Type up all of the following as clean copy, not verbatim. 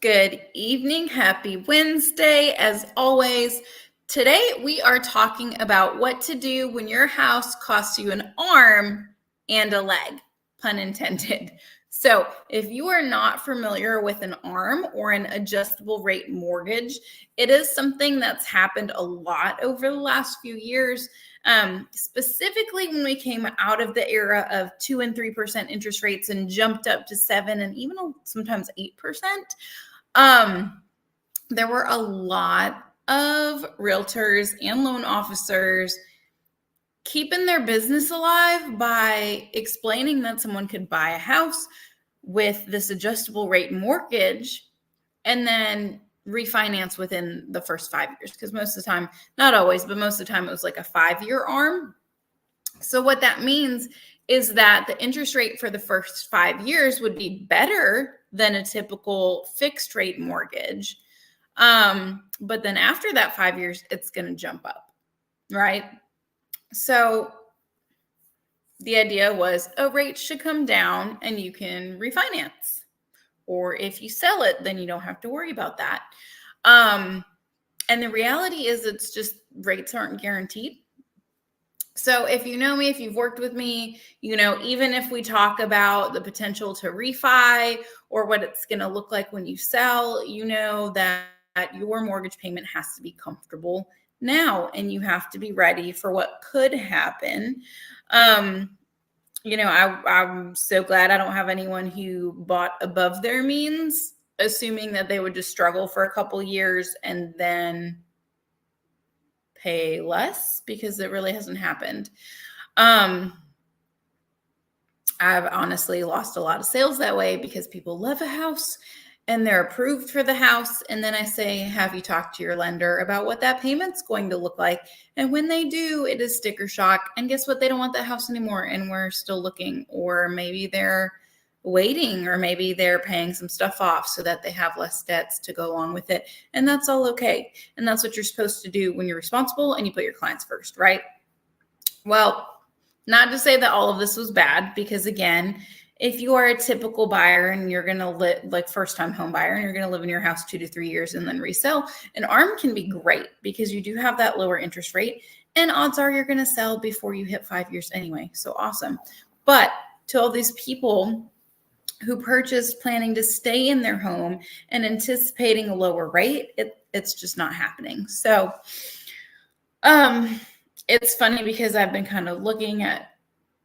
Good evening. Happy Wednesday. As always, today we are talking about what to do when your house costs you an arm and a leg, pun intended. So, if you are not familiar with an ARM or an adjustable rate mortgage, it is something that's happened a lot over the last few years. Specifically when we came out of the era of 2 and 3% interest rates and jumped up to 7 and even sometimes 8%. There were a lot of realtors and loan officers keeping their business alive by explaining that someone could buy a house with this adjustable rate mortgage and then refinance within the first 5 years. Because most of the time, not always, but most of the time it was like a 5-year ARM. So what that means is that the interest rate for the first 5 years would be better than a typical fixed rate mortgage. But then after that 5 years, it's going to jump up, right? So the idea was a rate should come down and you can refinance. Or if you sell it, then you don't have to worry about that. And the reality is it's just rates aren't guaranteed. So if you know me, if you've worked with me, even if we talk about the potential to refi or what it's going to look like when you sell, you know that your mortgage payment has to be comfortable now and you have to be ready for what could happen. I'm so glad I don't have anyone who bought above their means, assuming that they would just struggle for a couple years and then pay less, because it really hasn't happened. I've honestly lost a lot of sales that way because people love a house and they're approved for the house. And then I say, have you talked to your lender about what that payment's going to look like? And when they do, it is sticker shock. And guess what? They don't want that house anymore. And we're still looking, or maybe they're waiting, or maybe they're paying some stuff off so that they have less debts to go along with it. And that's all okay. And that's what you're supposed to do when you're responsible and you put your clients first, right? Well, not to say that all of this was bad, because again, if you are a typical buyer and you're going to live like first-time home buyer and you're going to live in your house 2 to 3 years and then resell, an ARM can be great because you do have that lower interest rate and odds are you're going to sell before you hit 5 years anyway. So awesome. But to all these people who purchased planning to stay in their home and anticipating a lower rate, it's just not happening. So it's funny because I've been kind of looking at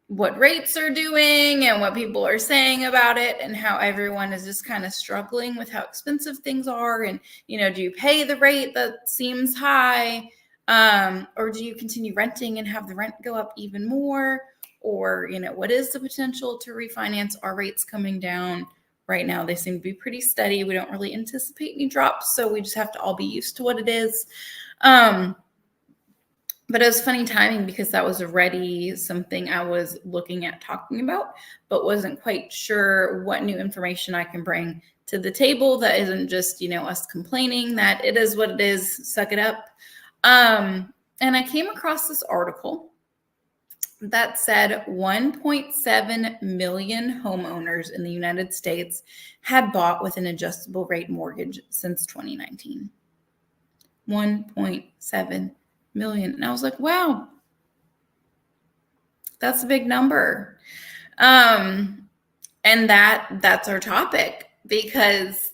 what rates are doing and what people are saying about it and how everyone is just kind of struggling with how expensive things are. And, do you pay the rate that seems high? Or do you continue renting and have the rent go up even more? Or, what is the potential to refinance? Are rates coming down? Right now, they seem to be pretty steady. We don't really anticipate any drops, so we just have to all be used to what it is. But it was funny timing because that was already something I was looking at talking about, but wasn't quite sure what new information I can bring to the table that isn't just, us complaining that it is what it is, suck it up. And I came across this article that said 1.7 million homeowners in the United States had bought with an adjustable rate mortgage since 2019. 1.7 million. And I was like, wow, that's a big number. And that's our topic because,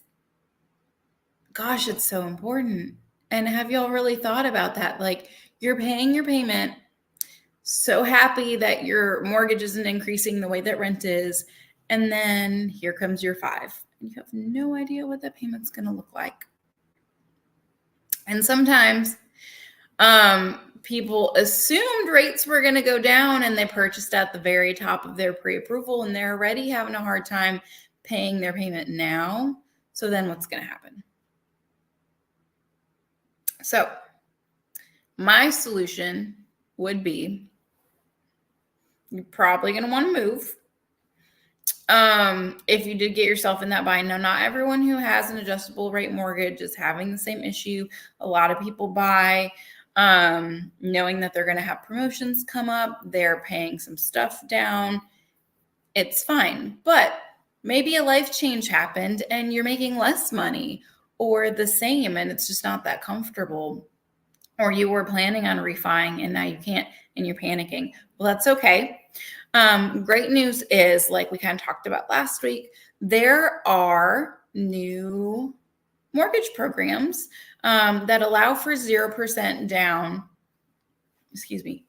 gosh, it's so important. And have y'all really thought about that? Like, you're paying your payment, so happy that your mortgage isn't increasing the way that rent is. And then here comes year 5. And you have no idea what that payment's going to look like. And sometimes people assumed rates were going to go down and they purchased at the very top of their pre-approval and they're already having a hard time paying their payment now. So then what's going to happen? So my solution would be, you're probably going to want to move. If you did get yourself in that bind. Now, not everyone who has an adjustable rate mortgage is having the same issue. A lot of people buy knowing that they're going to have promotions come up. They're paying some stuff down. It's fine. But maybe a life change happened and you're making less money or the same and it's just not that comfortable. Or you were planning on refining and now you can't and you're panicking. Well, that's okay. Great news is, like we kind of talked about last week, there are new mortgage programs that allow for 0% down,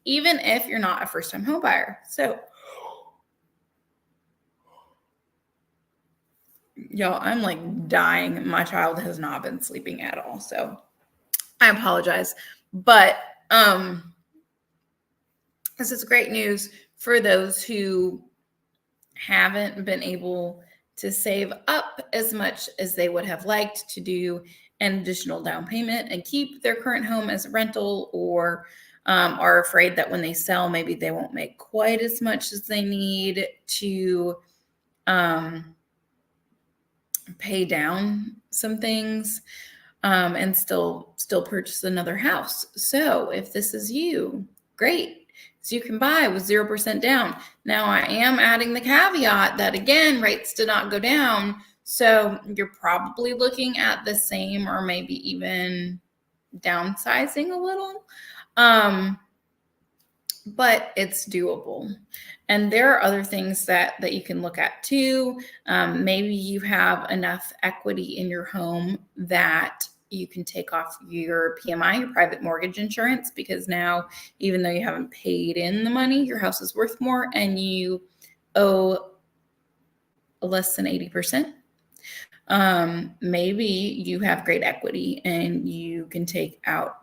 even if you're not a first-time home buyer. So, y'all, I'm like dying. My child has not been sleeping at all. So I apologize. But this is great news for those who haven't been able to save up as much as they would have liked to do an additional down payment and keep their current home as a rental, or are afraid that when they sell, maybe they won't make quite as much as they need to pay down some things and still purchase another house. So if this is you, great. So you can buy with 0% down. Now I am adding the caveat that, again, rates did not go down. So you're probably looking at the same or maybe even downsizing a little. But it's doable. And there are other things that you can look at too. Maybe you have enough equity in your home that you can take off your PMI, your private mortgage insurance, because now, even though you haven't paid in the money, your house is worth more and you owe less than 80%. Maybe you have great equity and you can take out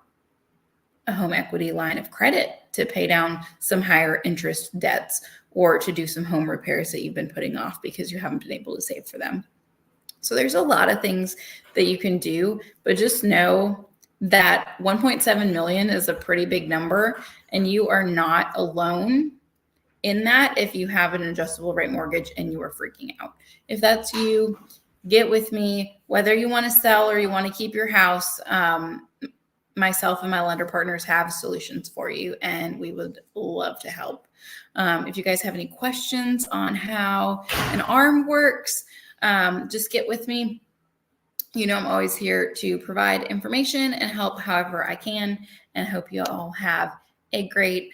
a home equity line of credit to pay down some higher interest debts or to do some home repairs that you've been putting off because you haven't been able to save for them. So there's a lot of things that you can do, but just know that 1.7 million is a pretty big number and you are not alone in that if you have an adjustable rate mortgage and you are freaking out. If that's you, get with me. Whether you want to sell or you want to keep your house, myself and my lender partners have solutions for you, and we would love to help. If you guys have any questions on how an ARM works, just get with me. You know, I'm always here to provide information and help however I can, and hope you all have a great